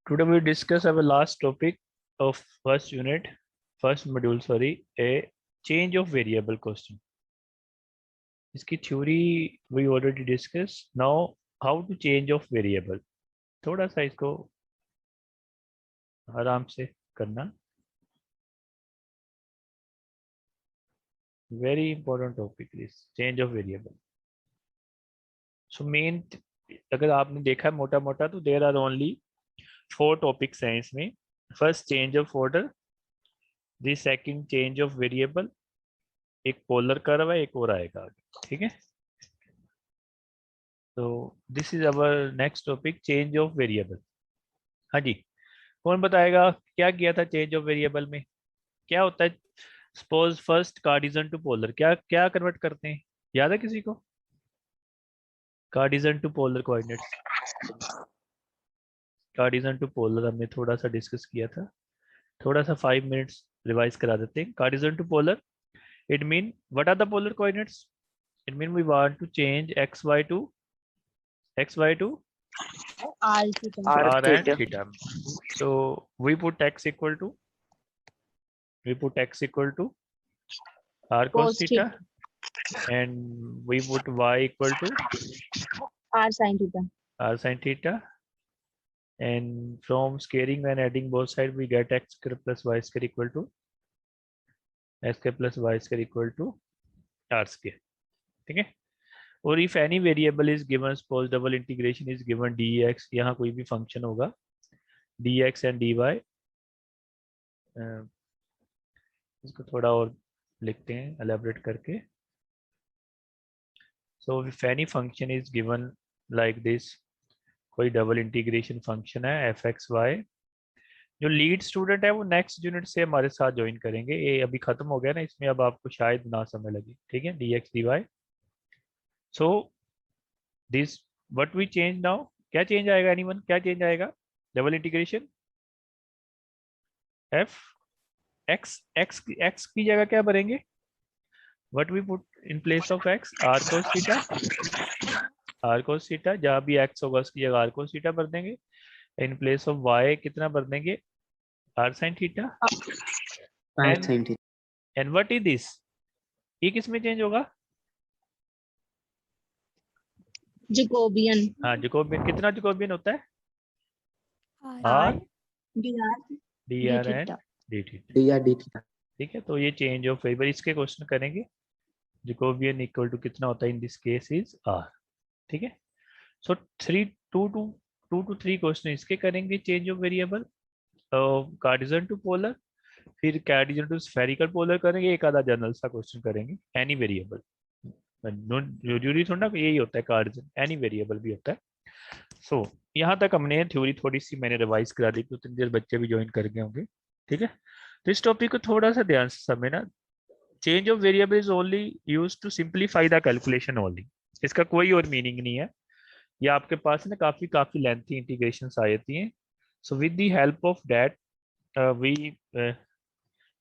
Today we discuss our last topic of first unit, first module, sorry, a change of variable question. इसकी theory we already discussed. Now how to change of variable. थोड़ा सा इसको आराम से करना. Very important topic is change of variable. So main अगर आपने देखा मोटा मोटा तो there are only 4 topics हैं इसमें. First change of order, the second change of variable, एक पोलर कर्व है, एक और आएगा आगे. ठीक है. तो this is our next topic, change of variable. हाँ जी, कौन बताएगा क्या किया था चेंज ऑफ वेरिएबल में? क्या होता है? Suppose first Cartesian to polar, क्या क्या कन्वर्ट करते हैं, याद है किसी को? Cartesian to polar coordinates, Cartesian to polar हमने थोड़ा सा डिस्कस किया था. थोड़ा सा 5 मिनट्स रिवाइज करा देते हैं. Cartesian to polar, it mean what are the polar coordinates? It mean we want to change xy to R r and theta. So we put x equal to r cos theta, and we put y equal to R sin theta. And from squaring and adding both sides we get x square plus y square equal to r square. ठीक है. और if any variable is given, suppose double integration is given dx, यहाँ कोई भी function होगा dx and dy, इसको थोड़ा और लिखते हैं एलेबरेट करके. So if any function is given like this, कोई डबल इंटीग्रेशन फंक्शन है fxy, जो लीड स्टूडेंट है वो नेक्स्ट यूनिट से हमारे साथ ज्वाइन करेंगे. ये अभी खत्म हो गया ना, इसमें अब आपको शायद ना समय लगे. ठीक है, dx dy. So this what we change now, क्या चेंज आएगा? एनीवन, क्या चेंज आएगा? डबल इंटीग्रेशन f x की जगह क्या भरेंगे? What we put in place of x? r cos theta. जहाँ भी x होगा उसकी जगह r cos थीटा भर देंगे. इन प्लेस ऑफ y कितना भर देंगे? r sin theta. And what is this? ये किसमें चेंज होगा? जैकोबियन. हाँ, जैकोबियन. कितना जैकोबियन होता है? R dr and dt. ठीक है, तो ये चेंज ऑफ वेरिएबल, इसके क्वेश्चन करेंगे. जैकोबियन इक्वल टू कितना होता है in this case is r. ठीक है. सो 2 to 3 क्वेश्चन इसके करेंगे change of variable. Cartesian to polar, फिर कार्डिजन टू स्फेरिकल पोलर करेंगे, एक आधा जनरल सा क्वेश्चन करेंगे. एनी वेरिएबल, जरूरी थोड़ा ना यही होता है कार्डिजन, एनी वेरिएबल भी होता है. सो यहाँ तक हमने थ्योरी थोड़ी सी मैंने रिवाइज करा दी, तो इतनी देर बच्चे भी ज्वाइन कर गए होंगे. ठीक है, तो इस टॉपिक को थोड़ा सा ध्यान से समझना. Change of variable is only use to simplify the calculation only. इसका कोई और मीनिंग नहीं है. ये आपके पास ना काफी लेंथी इंटीग्रेशंस आ जाती हैं. So with the help of that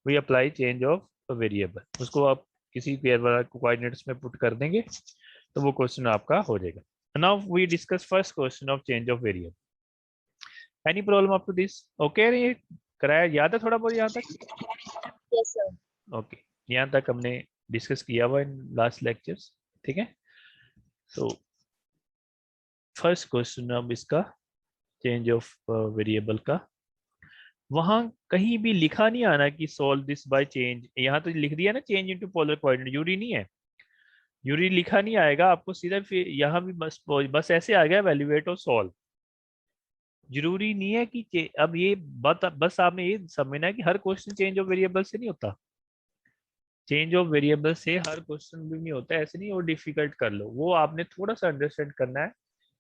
we apply change of variable. उसको आप किसी पेयर वाला कोऑर्डिनेट्स में पुट कर देंगे तो वो क्वेश्चन आपका हो जाएगा. Now we discuss first question of change of variable. Any problem up to this? Okay, ये कराया, याद है थोड़ा बहुत यहाँ तक? Yes sir. ओके, यहाँ तक हमने डिस्कस किया हुआ इन लास्ट लेक्चर्स. ठीक है. सो फर्स्ट क्वेश्चन अब इसका चेंज ऑफ वेरिएबल का, वहां कहीं भी लिखा नहीं आना कि सॉल्व दिस बाय चेंज. यहाँ तो लिख दिया ना change into polar coordinate, Yuri नहीं है, यूरी लिखा नहीं आएगा आपको. सीधा फिर यहाँ भी बस ऐसे आ गया वैल्यूएट और सॉल्व. जरूरी नहीं है कि अब ये बस आपने ये समझना है कि हर क्वेश्चन चेंज ऑफ वेरिएबल से नहीं होता. चेंज ऑफ वेरिएबल से हर क्वेश्चन भी नहीं होता, ऐसे नहीं. और डिफिकल्ट कर लो, वो आपने थोड़ा सा अंडरस्टैंड करना है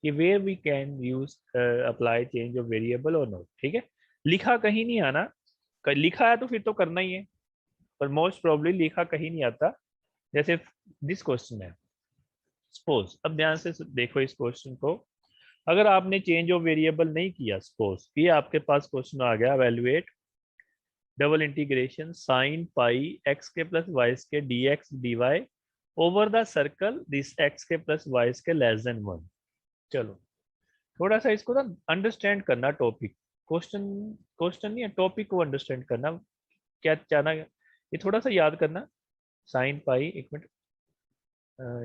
कि where we can use apply change of variable और नॉट. ठीक है, लिखा कहीं नहीं आना. लिखा है तो फिर तो करना ही है, पर मोस्ट प्रोबेबली लिखा कहीं नहीं आता. जैसे दिस क्वेश्चन है, सपोज, अब ध्यान से देखो इस क्वेश्चन को. अगर आपने चेंज ऑफ वेरिएबल नहीं किया, सपोज ये आपके पास क्वेश्चन आ गया, valuate double integration sine pi x के प्लस वाई के dx dy over the circle this x के प्लस वाई के लेस देन 1. चलो थोड़ा सा इसको ना अंडरस्टैंड करना टॉपिक. क्वेश्चन क्वेश्चन नहीं है, टॉपिक को अंडरस्टैंड करना, क्या चाहना, ये थोड़ा सा याद करना। साइन पाई, एक मिनट,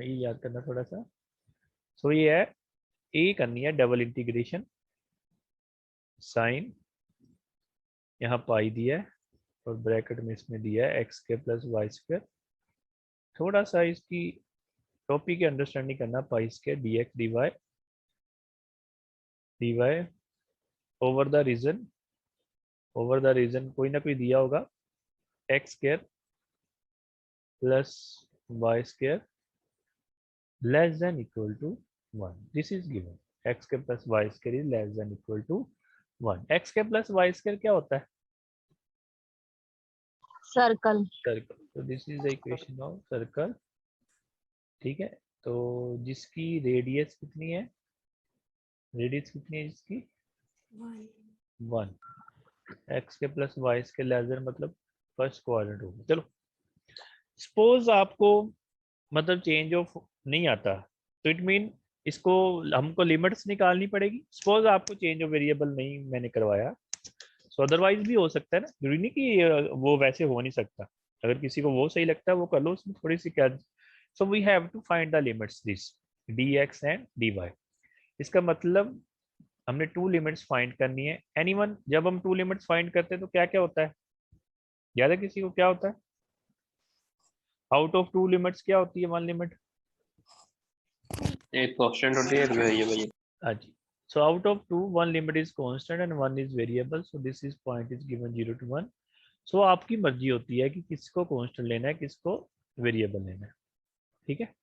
ये याद करना थोड़ा सा। सो ये है, ए करनी है डबल इंटीग्रेशन, साइन, यहाँ पाई दिया है और ब्रैकेट में इसमें दिया है एक्स के प्लस वाई स्क्वायर। थोड़ा सा इसकी टॉपिक की अंडरस्टैंडिंग करना, pi square D x D Y over the region, over the region कोई ना कोई दिया होगा, X square plus Y square less than equal to 1, this is given. X के plus Y square is less than equal to 1। X के plus Y square क्या होता है? सर्कल। सर्कल। तो this is the equation of circle. ठीक है, तो जिसकी रेडियस कितनी है, रेडियस कितनी है जिसकी? 1। एक्स के प्लस वाई के लेजर मतलब फर्स्ट क्वाड्रेंट होगा। चलो सपोज आपको मतलब चेंज ऑफ नहीं आता, तो इट मीन इसको हमको लिमिट्स निकालनी पड़ेगी। सपोज आपको चेंज ऑफ वेरिएबल नहीं मैंने करवाया, सो अदरवाइज भी हो सकता है ना, जरूरी नहीं कि वो वैसे हो नहीं सकता। अगर किसी को वो सही लगता है वो कर लो, उसमें थोड़ी सी क्या। So we have to find the limits this d x and d y. इसका मतलब हमने टू लिमिट्स फाइंड करनी है। एनीवन, जब हम टू लिमिट्स फाइंड करते हैं तो क्या क्या होता है, याद है किसी को क्या होता है? आउट ऑफ टू लिमिट्स क्या होती है वन लिमिट? एक कांस्टेंट होती है, एक वेरिएबल। हाँ जी। So out of two, one limit is constant and one is variable. So this is point is given 0 to 1. So आपकी मर्जी होती है कि किसको constant लेना है, किसको variable लेना है। ठीक है,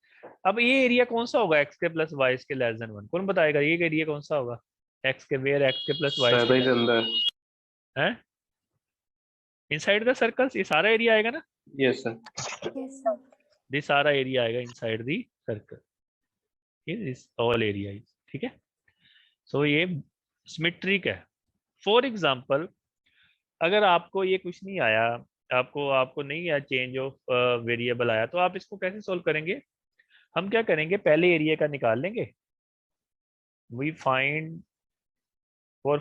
अब ये एरिया कौन सा होगा x के प्लस वाई के लेस देन 1? कौन बताएगा ये एरिया कौन सा होगा? x के वेयर x के प्लस वाई सर्कल के अंदर है, इनसाइड द सर्कल्स, ये सारा एरिया आएगा ना? Yes sir. दिस सारा एरिया आएगा inside the circle, this all area. ठीक है, सो ये सिमेट्रिक है। फॉर एग्जाम्पल, अगर आपको ये कुछ नहीं आया, आपको नहीं आया चेंज ऑफ वेरिएबल आया, तो आप इसको कैसे सोल्व करेंगे? हम क्या करेंगे, पहले एरिया का निकाल लेंगे। वी फाइंड फॉर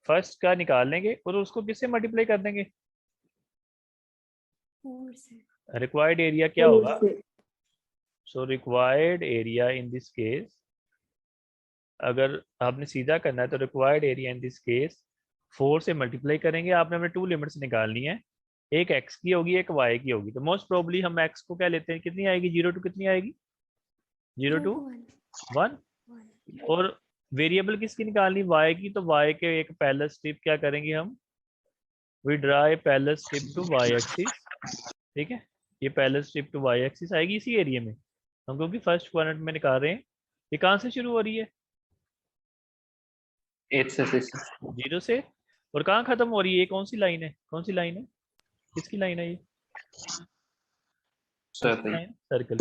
फर्स्ट का निकाल लेंगे और उसको किससे मल्टीप्लाई कर देंगे? रिक्वायर्ड एरिया क्या होगा? So required area in this case, अगर आपने सीधा करना है तो required area in this case 4 से मल्टीप्लाई करेंगे। आपने हमें टू लिमिट्स निकालनी है, एक x की होगी एक y की होगी। तो मोस्ट प्रोबेबली हम x को क्या लेते हैं, कितनी आएगी? 0 टू कितनी आएगी? 0 टू 1। और वेरिएबल किसकी निकालनी? y की। तो y के एक पैरेलल स्ट्रिप क्या करेंगे हम? We draw a parallel strip to y axis. ठीक है, ये parallel strip to y axis आएगी इसी एरिया में। हम क्योंकि फर्स्ट क्वाड्रेंट में निकाल रहे हैं, ये कहाँ से शुरू हो रही है? 8 से 6 0 से। और कहाँ खत्म हो रही है? ये कौन सी लाइन है, कौन सी लाइन है, किसकी लाइन है ये? सर्कल।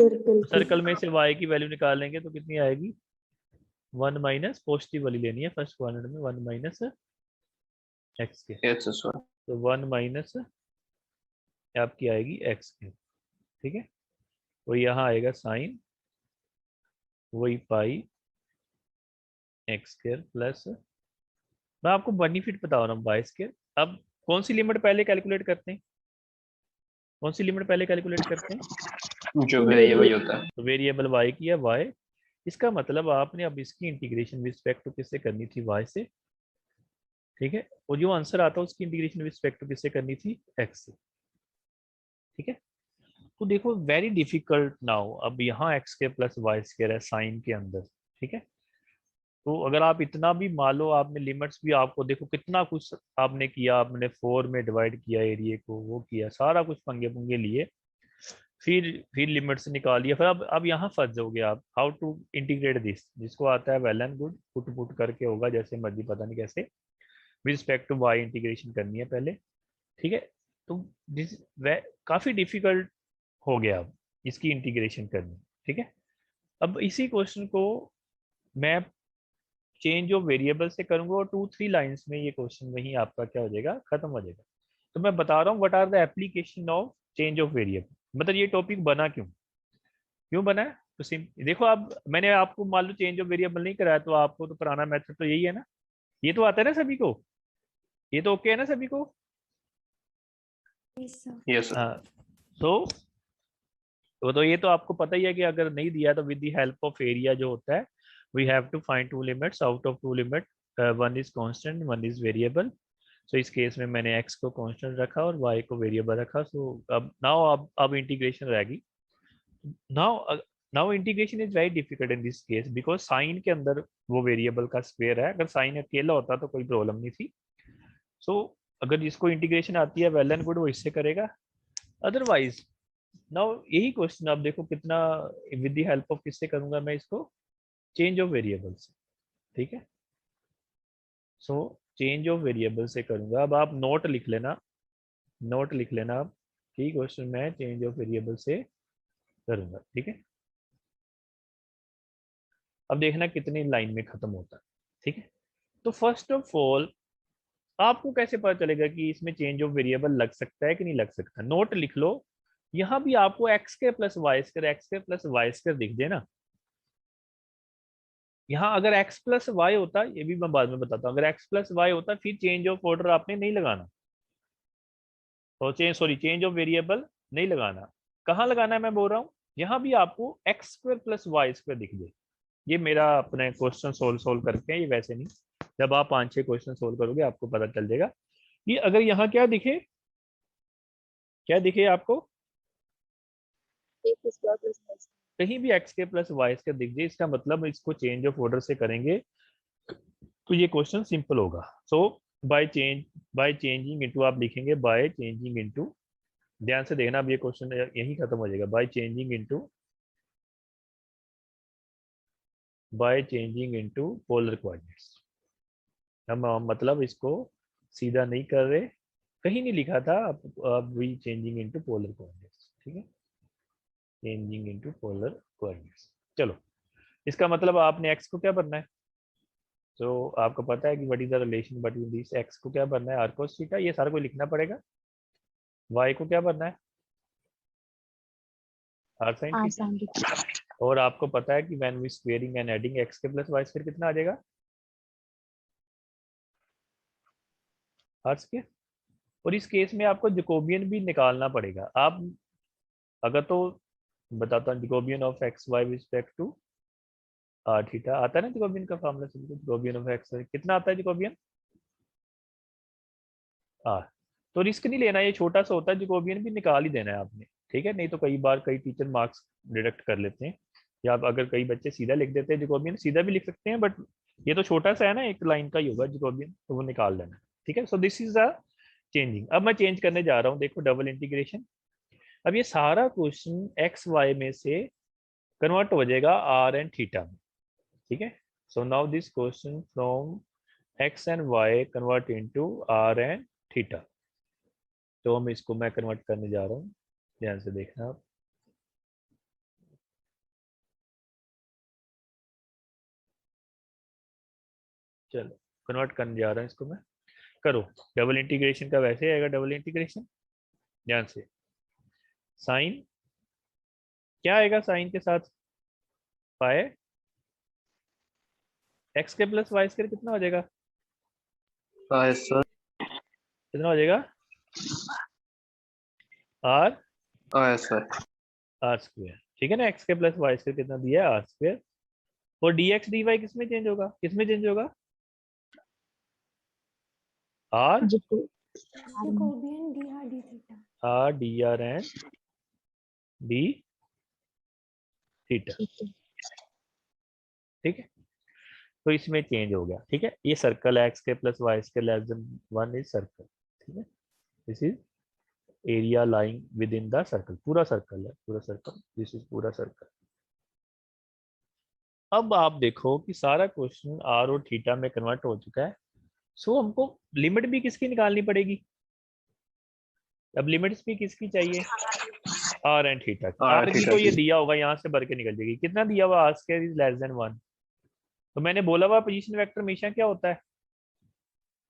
सर्कल में से y की वैल्यू निकाल लेंगे तो कितनी आएगी? 1 माइनस, पॉजिटिव वाली लेनी है फर्स्ट क्वाड्रेंट में, 1 माइनस एक्स के। तो 1 माइनस आपकी आएगी एक्स के। ठीक है, वो यहाँ आएगा साइन, वही पाई एक्स स्क्वायर प्लस, मैं आपको बेनिफिट बता रहा हूँ, वाई स्क्वायर। अब कौन सी लिमिट पहले कैलकुलेट करते हैं, कौन सी लिमिट पहले कैलकुलेट करते हैं? जो वेरिएबल होता है, तो वेरिएबल y की है y। इसका मतलब आपने अब इसकी इंटीग्रेशन रिस्पेक्ट टू किससे करनी थी? y से। ठीक है, और जो आंसर आता है उसकी इंटीग्रेशन रिस्पेक्ट टू किससे करनी थी? x से। ठीक है, तो देखो वेरी डिफिकल्ट नाउ, अब यहाँ x के प्लस वाई स्क्वायर है साइन के अंदर। ठीक है, तो अगर आप इतना भी मान लो, आपने लिमिट्स भी, आपको देखो कितना कुछ आपने किया, आपने 4 में डिवाइड किया एरिया को, वो किया सारा कुछ, पंगे पुंगे लिए, फिर लिमिट्स निकालिए, फिर अब यहाँ फंस जाओगे आप। हाउ टू इंटीग्रेट दिस, जिसको आता है वेल एंड गुड, पुट करके होगा जैसे मर्जी, पता नहीं कैसे, with respect to y integration करनी है पहले। ठीक है, तो दिस काफी डिफिकल्ट हो गया अब इसकी इंटीग्रेशन करनी। ठीक है, अब इसी क्वेश्चन को मैं चेंज ऑफ वेरिएबल से करूंगा और 2-3 लाइंस में ये क्वेश्चन वही आपका क्या हो जाएगा, खत्म हो जाएगा। तो मैं बता रहा हूँ what are the application of change of variable, मतलब ये टॉपिक बना क्यों बना है। तो देखो, अब मैंने आपको मान लो चेंज ऑफ वेरिएबल नहीं कराया, तो आपको तो पुराना मेथड तो यही है ना, ये तो आता है ना सभी को। ये तो ओके है ना सभी को? Yes sir. हाँ, तो ये तो आपको पता ही है कि अगर नहीं दिया तो with the help of area जो होता है we have to find two limits, out of two limit one is constant one is variable. So इस केस में मैंने x को कांस्टेंट रखा और y को वेरिएबल रखा। सो अब नाउ अब इंटीग्रेशन रहेगी। Now integration is very difficult in this case because sign के अंदर वो वेरिएबल का स्क्वायर है। अगर साइन अकेला होता तो कोई प्रॉब्लम नहीं थी। सो अगर जिसको इंटीग्रेशन आती है वेल एंड गुड, वो इससे करेगा। अदरवाइज नाउ यही क्वेश्चन आप देखो कितना विद द हेल्प ऑफ किससे करूंगा मैं इसको, चेंज ऑफ वेरिएबल से। ठीक है, सो चेंज ऑफ वेरिएबल से करूंगा। अब आप नोट लिख लेना, नोट लिख लेना आप कि क्वेश्चन मैं चेंज ऑफ वेरिएबल से करूंगा। ठीक है, अब देखना कितनी लाइन में खत्म होता है। ठीक है, तो फर्स्ट ऑफ ऑल आपको कैसे पता चलेगा कि इसमें चेंज ऑफ वेरिएबल लग सकता है कि नहीं लग सकता? नोट लिख लो, यहां भी आपको एक्स के प्लस वाई स्क्वायर दिख जाए ना। यहाँ अगर x प्लस वाई होता, ये भी मैं बाद में बताता हूँ, अगर x प्लस वाई होता फिर चेंज ऑफ ऑर्डर आपने नहीं लगाना, तो चेंज ऑफ वेरिएबल नहीं लगाना। कहाँ लगाना है मैं बोल रहा हूँ, यहाँ भी आपको x square plus Y square दिख जाए। ये मेरा अपने क्वेश्चन सोल्व करके हैं, ये वैसे नहीं। जब आप 5-6 क्वेश्चन सोल्व करोगे आपको पता चल जाएगा कि अगर यहाँ क्या दिखे, क्या दिखे आपको, कहीं भी एक्स के प्लस वाई स्क्वायर दिख जाए, इसका मतलब इसको चेंज ऑफ ऑर्डर से करेंगे तो ये क्वेश्चन सिंपल होगा। सो बाय चेंजिंग इनटू आप लिखेंगे बाय चेंजिंग इनटू, ध्यान से देखना अब ये क्वेश्चन यही खत्म हो जाएगा। By changing into polar coordinates. हम मतलब इसको सीधा नहीं कर रहे, कहीं नहीं लिखा था, अब we changing into polar coordinates. ठीक है, चेंजिंग इनटू पोलर कोऑर्डिनेट्स। चलो, इसका मतलब आपने एक्स को क्या बनना है, तो आपको पता है कि what is the relation between this, x को क्या बनना है आर कोस थीटा, ये सारा कुछ लिखना पड़ेगा। वाई को क्या बनना है आर साइन थीटा। और आपको पता है कि when we squaring and adding x के प्लस वाई स्क्वायर कितना आ जाएगा, आर स्क्वायर। और इस केस में आपको जैकोबियन भी निकालना पड़ेगा। आप अगर तो बताता हूँ, Jacobian of x y with respect to r theta आता है ना, जैकोबियन का फार्मूला सबको, जैकोबियन ऑफ एक्स कितना आता है जैकोबियन आर। तो रिस्क नहीं लेना, ये छोटा सा होता है, जैकोबियन भी निकाल ही देना है आपने। ठीक है, नहीं तो कई बार कई टीचर मार्क्स डिडक्ट कर लेते हैं, या अगर कई बच्चे सीधा लिख देते हैं, जैकोबियन सीधा भी लिख सकते हैं, बट ये तो छोटा सा है ना, एक लाइन का ही होगा जैकोबियन, तो वो निकाल देना। ठीक है, so this is the changing. अब मैं चेंज करने जा रहा हूँ, देखो डबल इंटीग्रेशन। अब ये सारा क्वेश्चन एक्स वाई में से कन्वर्ट हो जाएगा आर एंड थीटा में। ठीक है, so now this question from x and y convert into r and theta. तो हम इसको मैं कन्वर्ट करने जा रहा हूँ, ध्यान से देखना आप। चलो कन्वर्ट करने जा रहा हूँ इसको मैं, करो। डबल इंटीग्रेशन का वैसे आएगा, डबल इंटीग्रेशन ध्यान से, साइन क्या आएगा, साइन के साथ पाए एक्स के प्लस वाई स्क्वायर कितना हो जाएगा, सर। कितना हो जाएगा आर सर। Are square. ठीक है ना, एक्स के प्लस वाई स्क्वायर कितना दिया है आर स्क्वायर। और डी एक्स डी वाई किसमें चेंज होगा, किसमें चेंज होगा, r r d r and d theta. ठीक है, तो इसमें चेंज हो गया। ठीक है, ये सर्कल है, एक्स के plus Y square less than 1 is circle. ठीक है, this is area lying within the circle, पूरा सर्कल है, पूरा सर्कल, दिस इज पूरा सर्कल। अब आप देखो कि सारा क्वेश्चन आर और थीटा में कन्वर्ट हो चुका है। सो हमको लिमिट भी किसकी निकालनी पड़ेगी, अब लिमिट्स भी किसकी चाहिए, आर एंड थीटा की। आर की तो ये दिया होगा, यहाँ से भर के निकल जाएगी, कितना दिया हुआ r square is less than 1। तो मैंने बोला हुआ पोजीशन वेक्टर हमेशा क्या होता है,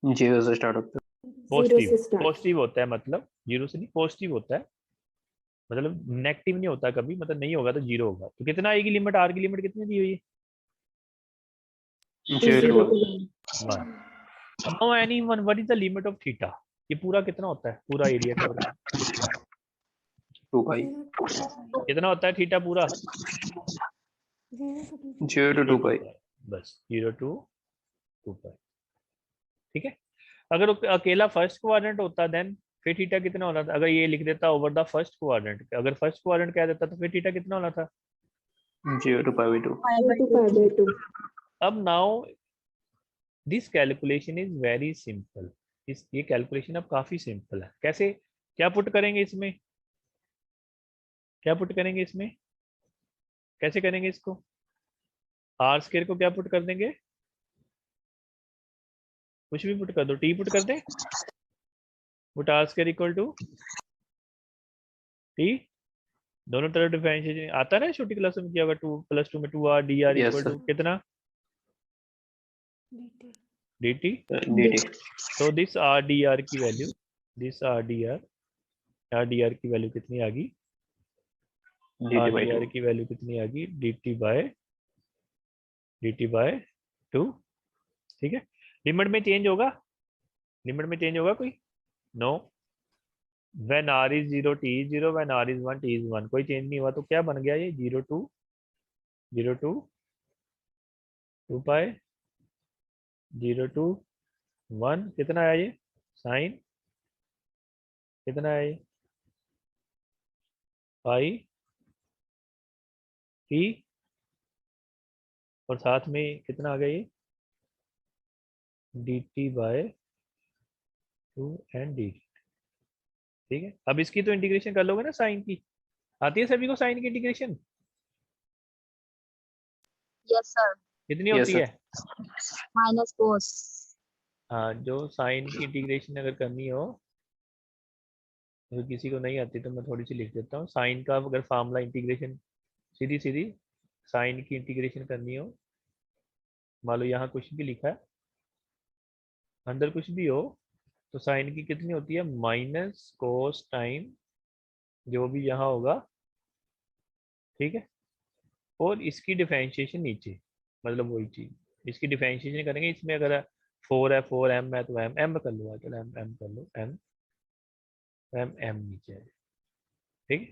0 से स्टार्ट होता है, पॉजिटिव होता है, मतलब 0 से नहीं, पॉजिटिव होता है, मतलब नेगेटिव नहीं होता कभी, मतलब नहीं होगा तो 0 होगा। तो कितना आएगी लिमिट, आर की लिमिट कितनी दी हुई है, 0 1। Now anyone what is the limit of theta? ये पूरा कितना होता है, पूरा एरिया कवर 2 pi. कितना होता है थीटा पूरा? 0 to 2 pi. बस 0 to 2 pi, ठीक है। अगर अकेला फर्स्ट क्वाड्रेंट होता देन फिर थीटा कितना होना था? अगर ये लिख देता ओवर द फर्स्ट क्वाड्रेंट, अगर फर्स्ट क्वाड्रेंट कह देता तो फिर थीटा कितना होना था? 0 to pi by 2. अब now this calculation is very simple. ये कैलकुलेशन अब काफी सिंपल है। कैसे, क्या पुट करेंगे इसमें, क्या पुट करेंगे इसमें, कैसे करेंगे इसको? आर स्क्वायर को क्या पुट कर देंगे? कुछ भी पुट कर दो, टी पुट कर दे, put R square equal to T, दोनों तरफ डिफरेंशिएशन आता है ना छोटी क्लास में किया होगा, 2 + 2 में 2r dr Yes, equal to sir. कितना? dt। dt. तो दिस r dr की वैल्यू, दिस r dr की वैल्यू कितनी आ गई? dt by 2. r की वैल्यू कितनी आ गई? dt बाय 2, ठीक है। लिमिट में चेंज होगा, लिमिट में चेंज होगा कोई? No. When r is 0 t is 0, व्हेन r is 1 t is 1, कोई चेंज नहीं हुआ। तो क्या बन गया ये? 0 to 2 pi 0 to 1, कितना आया ये? साइन कितना है ये? पाई टी, और साथ में कितना आ गया ये? dt बाय 2 एंड dt, ठीक है। अब इसकी तो इंटीग्रेशन कर लोगे ना, साइन की आती है सभी को, साइन की इंटीग्रेशन Yes, sir. कितनी Yes, होती sir. है? Minus cos. हाँ, जो साइन की इंटीग्रेशन अगर करनी हो, तो किसी को नहीं आती तो मैं थोड़ी सी लिख देता हूँ। साइन का अगर फार्मूला इंटीग्रेशन सीधी सीधी साइन की इंटीग्रेशन करनी हो, मान लो यहाँ कुछ भी लिखा है, अंदर कुछ भी हो, तो साइन की कितनी होती है? माइनस कोस टाइम जो भी यहाँ होगा, ठीक है, और इसकी डिफरेंशिएशन नीचे, मतलब वही चीज, इसकी डिफरेंशिएशन करेंगे। इसमें अगर 4 है, 4m है, तो m कर लो, चलो m कर लो, m नीचे है, ठीक है।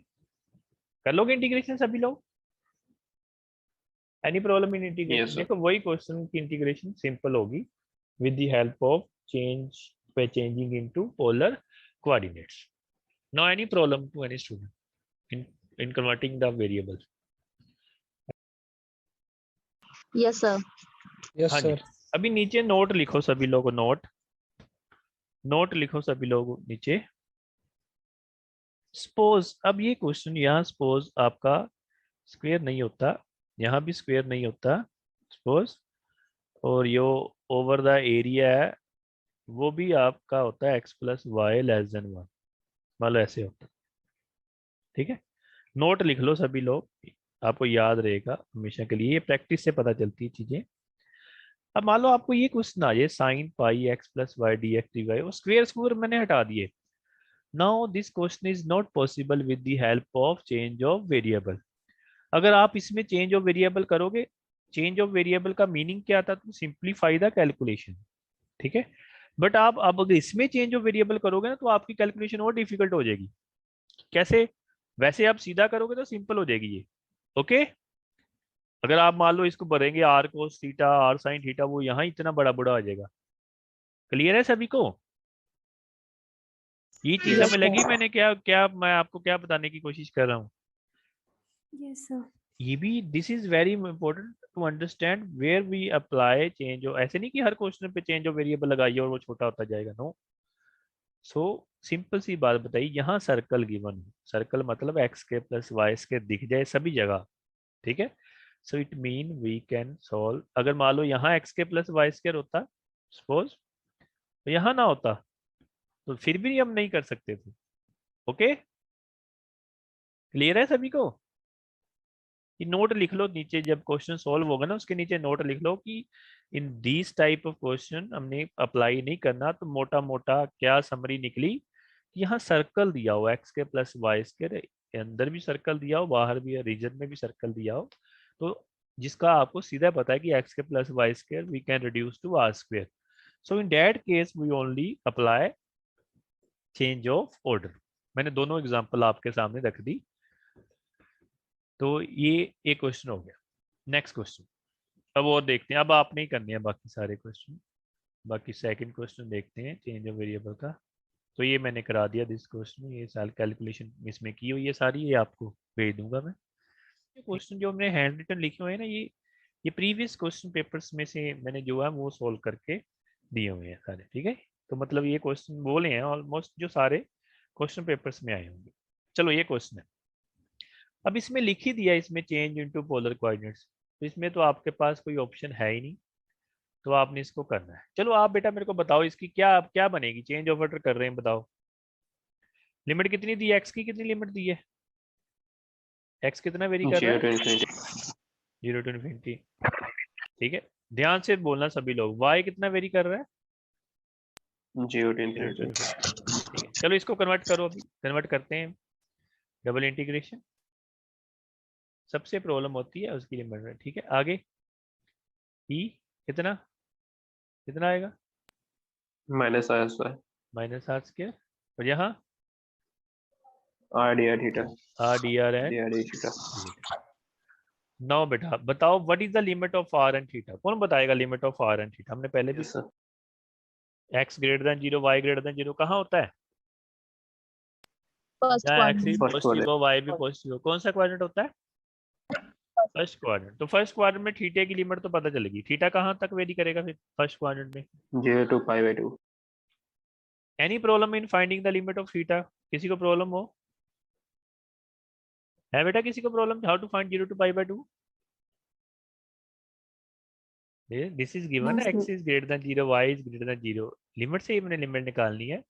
कर लोगे इंटीग्रेशन सभी लोग? एनी प्रॉब्लम इन इंटीग्रेशन? Yes, sir. देखो वही क्वेश्चन की इंटीग्रेशन सिंपल होगी with the help of change by changing into polar coordinates. Now any problem to any student in converting the variables? Yes, sir. Yes, हाँ जी, sir. अभी नीचे note लिखो सभी लोग, नोट लिखो सभी लोग नीचे। सपोज, अब ये क्वेश्चन यहाँ सपोज आपका स्क्वायर नहीं होता, यहाँ भी स्क्वायर नहीं होता सपोज, और यो ओवर द एरिया है वो भी आपका होता है x + y < 1, मान लो ऐसे होता है, ठीक है। नोट लिख लो सभी लोग, आपको याद रहेगा हमेशा के लिए, ये प्रैक्टिस से पता चलती है चीजें। अब मान लो आपको ये क्वेश्चन आ जाए, sine pi x + y dx dy, और स्क्वायर मैंने हटा दिए। Now this question is not possible with the help of change of variable. अगर आप इसमें चेंज ऑफ वेरिएबल करोगे, चेंज ऑफ वेरिएबल का मीनिंग क्या था? तो सिंप्लीफाई द कैलकुलेशन, ठीक है। बट आप अब अगर इसमें चेंज ऑफ वेरिएबल करोगे ना, तो आपकी कैलकुलेशन और डिफिकल्ट हो जाएगी। कैसे? वैसे आप सीधा करोगे तो सिंपल हो जाएगी ये, ओके। अगर आप मान लो इसको भरेंगे r cos theta, r sin theta, वो यहाँ इतना बड़ा बड़ा आ जाएगा। क्लियर है सभी को? ये चीज Yes, हमें sir. लगी, मैंने क्या क्या मैं आपको क्या बताने की कोशिश कर रहा हूँ? Yes, sir. ये भी this is very important to understand where we apply change. ऐसे नहीं कि हर क्वेश्चन पे चेंज ऑफ वेरिएबल लगाइए और वो छोटा होता जाएगा, नो। सो सिंपल सी बात बताइए, यहाँ सर्कल गिवन, सर्कल मतलब x² + y² दिख जाए सभी जगह, ठीक है। So it mean we can solve. अगर मान लो यहाँ x² + y² होता सपोज, तो यहाँ ना होता, तो फिर भी हम नहीं कर सकते थे, ओके। क्लियर है सभी को? कि नोट लिख लो नीचे, जब क्वेश्चन सॉल्व होगा ना उसके नीचे नोट लिख लो कि in this type of question हमने अप्लाई नहीं करना। तो मोटा मोटा क्या समरी निकली? यहाँ सर्कल दिया हो x² + y², अंदर भी सर्कल दिया हो, बाहर भी, रीजन में भी सर्कल दिया हो, तो जिसका आपको सीधा पता है कि x² + y² we can reduce to r²। So in that case we only apply change of order. मैंने दोनों एग्जांपल आपके सामने रख दी। तो ये एक क्वेश्चन हो गया। नेक्स्ट क्वेश्चन अब और देखते हैं, अब आपने ही करने हैं बाकी सारे क्वेश्चन। बाकी सेकंड क्वेश्चन देखते हैं चेंज ऑफ वेरिएबल का। तो ये मैंने करा दिया दिस क्वेश्चन, ये साल कैलकुलेशन इसमें की हुई है सारी, ये आपको भेज दूंगा मैं। ये क्वेश्चन जो हमने हैंड रिटन लिखे हुए हैं ना, ये प्रीवियस क्वेश्चन पेपर्स में से मैंने जो है वो सोल्व करके दिए हुए हैं सारे, ठीक है। तो मतलब ये क्वेश्चन बोले हैं ऑलमोस्ट जो सारे क्वेश्चन पेपर्स में आए होंगे। चलो ये क्वेश्चन है, अब इसमें लिख ही दिया इसमें चेंज इनटू पोलर कोऑर्डिनेट्स, तो इसमें तो आपके पास कोई ऑप्शन है ही नहीं, तो आपने इसको करना है। चलो आप बेटा मेरे को बताओ इसकी क्या क्या बनेगी, चेंज ऑफ ऑर्डर कर रहे हैं, बताओ लिमिट कितनी दी है, एक्स की कितनी लिमिट दी है, एक्स कितना वेरी कर रहा 0 है, to infinity. 0 to infinity, ठीक है। ध्यान से बोलना सभी लोग, y कितना वेरी कर रहा है, 0 to 0 to infinity. infinity, ठीक है। चलो इसको कन्वर्ट करो, अभी कन्वर्ट करते हैं, डबल इंटीग्रेशन। सबसे प्रॉब्लम होती है उसकी लिमिट में, ठीक है। आगे e कितना कितना आएगा, Minus r square. Minus r square, और यहाँ R dr theta. R d r and dr d theta. Now बेटा बताओ what is the limit of r and theta, कौन बताएगा limit of r and theta, हमने पहले भी Yes, sir. x greater than 0 y greater than 0 कहाँ होता है, First जहाँ x भी quadrant. First पॉजिटिव हो y भी पॉजिटिव हो, कौन सा क्वाड्रेंट होता है, फर्स्ट क्वाड्रेंट। तो फर्स्ट क्वाड्रेंट में थीटा की लिमिट तो पता चलेगी, थीटा कहाँ तक वेरी करेगा फिर फर्स्ट क्वाड्रेंट में। 0 to pi by 2. Any problem in finding the limit of theta, किसी को प्रॉब्लम हो, है बेटा किसी को problem, how to find 0 to pi by 2, this is given No, x sir. Is greater than 0 y is greater than 0, limit से ही मैंने लिमिट निकालनी है।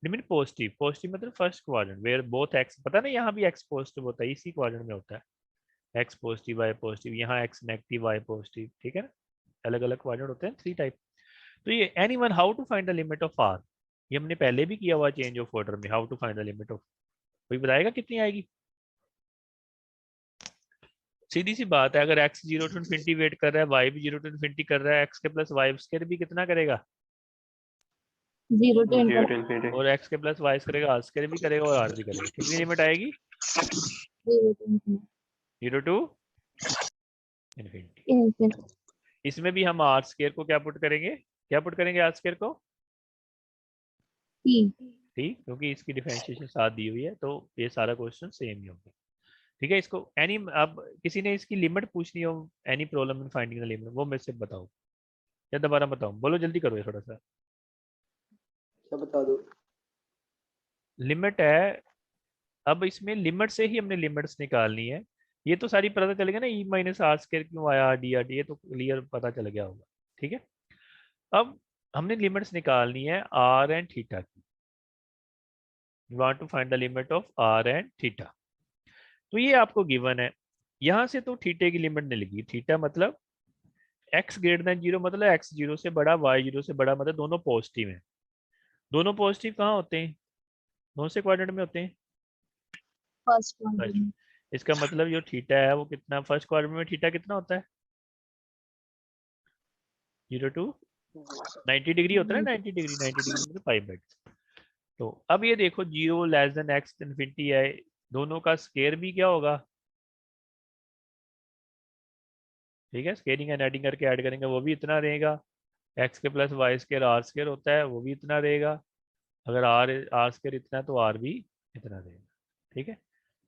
लिमिट पॉजिटिव, पॉजिटिव मतलब first quadrant where both x, पता ना यहाँ भी x पॉजिटिव होता है, इसी क्वाड्रेंट में होता है x पॉजिटिव y पॉजिटिव, यहाँ x नेगेटिव y पॉजिटिव, ठीक है ना, अलग अलग क्वाड्रेंट होते हैं 3 टाइप। तो ये anyone how to find the limit of r, ये हमने पहले भी किया हुआ चेंज ऑफ ऑर्डर में, how to find the limit of, कोई बताएगा कितनी आएगी, सीधी सी बात है, अगर x 0 to infinity वेट कर रहा है, y भी 0 to infinity कर रहा है, x के प्लस y स्क्वायर भी कितना करेगा, 0 to 0 infinity. to infinity. और x के प्लस y करेगा, r स्क्वायर भी करेगा और r भी करेगा, कितनी लिमिट आएगी 0 to infinity. 0 to infinity। Infinity. इसमें भी हम r स्क्वायर को क्या पुट करेंगे, क्या पुट करेंगे r स्क्वायर को, T. ठीक, क्योंकि इसकी डिफरेंशिएशन साथ दी हुई है, तो ये सारा क्वेश्चन सेम ही होगा, ठीक है। इसको एनी, अब किसी ने इसकी लिमिट पूछनी हो, any problem in finding the limit, वो मेरे से बताओ या दोबारा बताओ, बोलो जल्दी करो ये थोड़ा सा। बता दो। लिमिट है, अब इसमें लिमिट से ही हमने लिमिट्स निकालनी है, ये तो सारी पता चलेगा ना, ई माइनस आर स्क्वायर क्यों आया, डी आर डी, ये तो क्लियर पता चल गया होगा, ठीक है। अब हमने लिमिट्स निकालनी है आर एंड थीटा की, you want to find the limit of r and theta. तो ये आपको गिवन है, यहाँ से तो थीटे की लिमिट नहीं लगी, थीटा मतलब x ग्रेटर देन 0 मतलब x 0 से बड़ा, y 0 से बड़ा, मतलब दोनों पॉजिटिव हैं, दोनों पॉजिटिव कहाँ होते हैं, कौन से क्वाड्रेंट में होते हैं, First फर्स्ट। quadrant. इसका मतलब जो थीटा है वो कितना, फर्स्ट क्वाड्रेंट में थीटा कितना होता है 0 to 90 डिग्री होता है ना, 90 डिग्री, 90 डिग्री मतलब 5 मिनट। तो अब ये देखो 0 लेस देन x इन्फिनिटी है, दोनों का स्केयर भी क्या होगा, ठीक है, स्केयरिंग एंड एडिंग करके ऐड करेंगे वो भी इतना रहेगा, x के plus y square r square होता है वो भी इतना रहेगा, अगर आर स्केयर इतना है तो आर भी इतना रहेगा, ठीक है।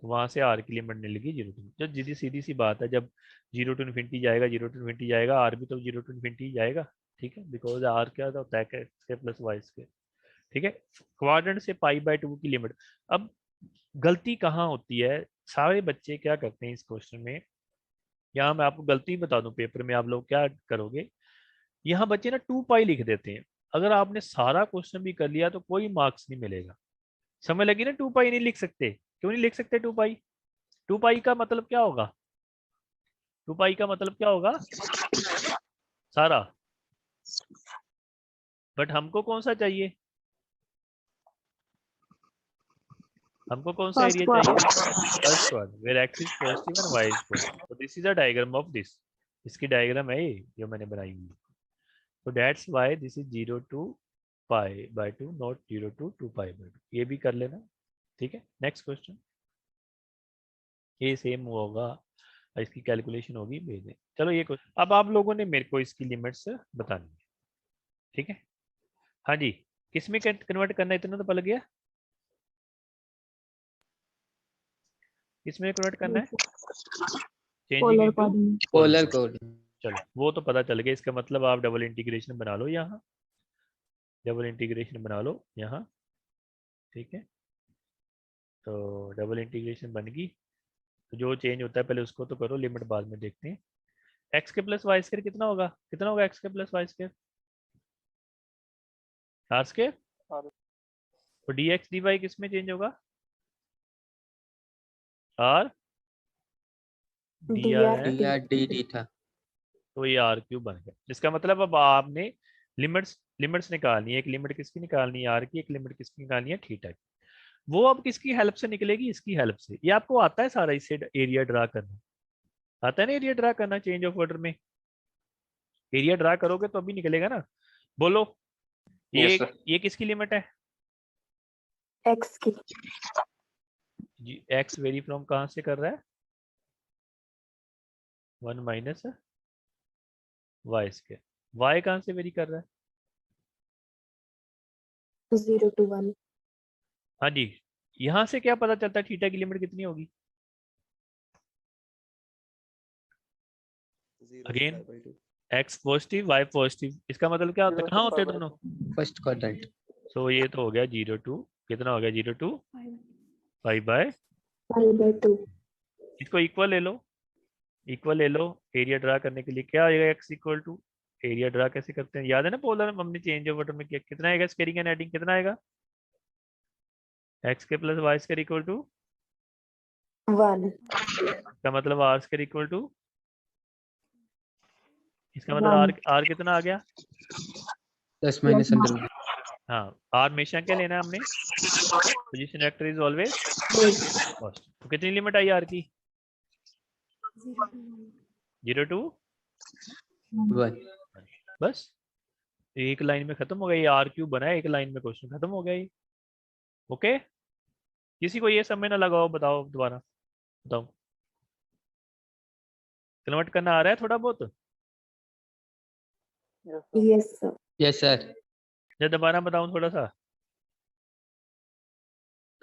तो वहां से आर की लिमिट नहीं लगी 0 टू, जो सीधी सीधी सी बात है, जब 0 टू इन्फिनिटी जाएगा, 0 टू इन्फिनिटी जाएगा, आर भी तो 0 टू इन्फिनिटी जाएगा, ठीक है, बिकॉज आर क्या होता है एक्स के प्लस वाई स्केयर, ठीक है। क्वाड्रेंट से पाई बाय 2 की लिमिट। अब गलती कहाँ होती है, सारे बच्चे क्या करते हैं इस क्वेश्चन में, यहाँ मैं आपको गलती बता दूं, पेपर में आप लोग क्या करोगे, यहाँ बच्चे ना 2 पाई लिख देते हैं, अगर आपने सारा क्वेश्चन भी कर लिया तो कोई मार्क्स नहीं मिलेगा, समय लगी ना, 2 पाई नहीं लिख सकते, क्यों नहीं लिख सकते 2 पाई, 2 पाई का मतलब क्या होगा, 2 पाई का मतलब क्या होगा सारा, बट हमको कौन सा चाहिए, हमको कौन सा First एरिया चाहिए, first one where X is positive and Y is positive, तो this is a diagram of this, इसकी डायग्राम है ये जो मैंने बनाई हुई है। So that's why this is 0 to pi by 2, not 0 to 2 pi by 2. ये भी कर लेना, ठीक है। नेक्स्ट क्वेश्चन, ये सेम होगा, इसकी कैलकुलेशन होगी, भेज दें। चलो ये क्वेश्चन, अब आप लोगों ने मेरे को इसकी लिमिट्स बतानी है, ठीक है। हाँ जी, किसमें कन्वर्ट करना है, इतना तो पता गया, किसमें कन्वर्ट करना है, changing polar into coordinate. Polar coordinate. चलो वो तो पता चल गया, इसका मतलब आप डबल इंटीग्रेशन बना लो यहाँ, डबल इंटीग्रेशन बना लो यहाँ, ठीक है। तो डबल इंटीग्रेशन बन गई, तो जो चेंज होता है पहले उसको तो करो, लिमिट बाद में देखते हैं। एक्स के प्लस वाई स्क्वायर कितना होगा, कितना होगा एक्स के plus Y square, r square. तो डी एक्स डी वाई किस में चेंज होगा, आर डी आर है, डी थीटा। तो ये आर क्यूब बन गया। जिसका मतलब अब आपने लिमिट्स निकालनी है, एक लिमिट किसकी निकालनी है, आर की, एक लिमिट किसकी निकालनी है, थीटा की। वो अब किसकी हेल्प से निकलेगी, इसकी हेल्प से। ये आपको आता है सारा, इससे एरिया ड्रा करना आता है ना, एरिया ड्रा करना चेंज ऑफ ऑर्डर में, एरिया ड्रा करोगे तो अभी निकलेगा ना। बोलो ये Yes, sir. ये किसकी लिमिट है, एक्स की जी। एक्स वेरी फ्रॉम कहाँ से कर रहा है, 1 माइनस वाई स्क्वायर। वाई कहाँ से वेरी कर रहा है, 0 to 1 हाँ जी। यहां से क्या पता चलता है थीटा की लिमिट कितनी होगी, again x positive y positive, इसका मतलब क्या होता है, कहाँ होते हैं दोनों, फर्स्ट क्वाड्रेंट। सो ये तो हो गया 0 टू, कितना हो गया 0 टू 5 बाय, 5/2 इसको इक्वल ले लो, इक्वल ले लो। एरिया ड्रा करने के लिए क्या आएगा, x equal to, area draw कैसे करते हैं, याद है ना पोलर में हमने चेंज ऑफ ऑर्डर में किया, कितना आएगा स्क्वायरिंग एंड एडिंग, कितना आएगा, एक्स के plus Y square equal to 1 इसका मतलब आर स्क्वायर इक्वल टू, इसका मतलब आर कितना आ गया, प्लस माइनस अंडर। हाँ आर हमेशा क्या लेना है हमने, position vector is always first. तो कितनी लिमिट आई आर की, 0 टू 1। बस एक लाइन में खत्म हो गया, ये आर क्यूब बना है, एक लाइन में क्वेश्चन खत्म हो गया ये। ओके, किसी को ये समय ना लगाओ, बताओ दोबारा, बताओ कन्वर्ट करना आ रहा है थोड़ा बहुत, यस सर यस सर। या दोबारा बताऊं थोड़ा सा।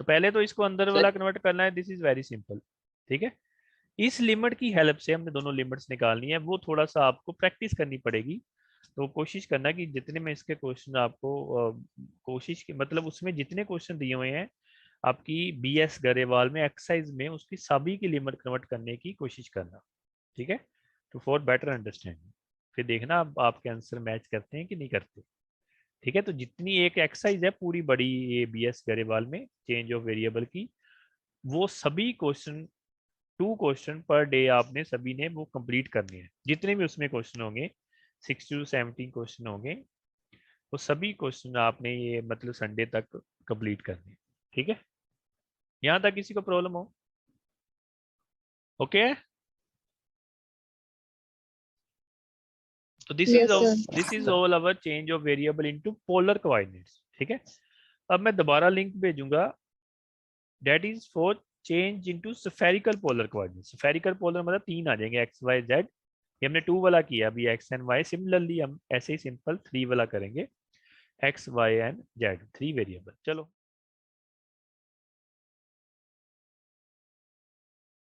तो पहले तो इसको अंदर वाला कन्वर्ट करना है, दिस इज वेरी सिंपल, ठीक है। इस लिमिट की हेल्प से हमने दोनों लिमिट्स निकालनी है, वो थोड़ा सा आपको प्रैक्टिस करनी पड़ेगी। तो कोशिश करना कि जितने में इसके क्वेश्चन आपको कोशिश की मतलब उसमें जितने क्वेश्चन दिए हुए हैं आपकी बीएस गरेवाल में एक्सरसाइज में, उसकी सभी की लिमिट कन्वर्ट करने की कोशिश करना, ठीक है, टू फॉर बेटर अंडरस्टैंडिंग। फिर देखना आपके आंसर मैच करते हैं कि नहीं करते, ठीक है। तो जितनी एक एक्सरसाइज है पूरी बड़ी ये बीएस गरेवाल में चेंज ऑफ वेरिएबल की, वो सभी क्वेश्चन 2 क्वेश्चन पर डे आपने सभी ने वो कंप्लीट करने हैं, जितने भी उसमें क्वेश्चन होंगे 60 to 70 क्वेश्चन होंगे, वो सभी क्वेश्चन आपने ये मतलब संडे तक कंप्लीट करने हैं, ठीक है। यहाँ तक किसी को प्रॉब्लम हो, ओके। तो Yes, sir. This is all our change of variable into polar coordinates, ठीक है। अब मैं दोबारा लिंक भेजूंगा, that is for change into spherical polar coordinate. Spherical polar मतलब 3 आ जाएंगे, एक्स वाई जेड, ये हमने 2 वाला किया अभी, एक्स एंड वाई। सिमिलरली हम ऐसे ही सिंपल 3 वाला करेंगे, x y and z, 3 variable. चलो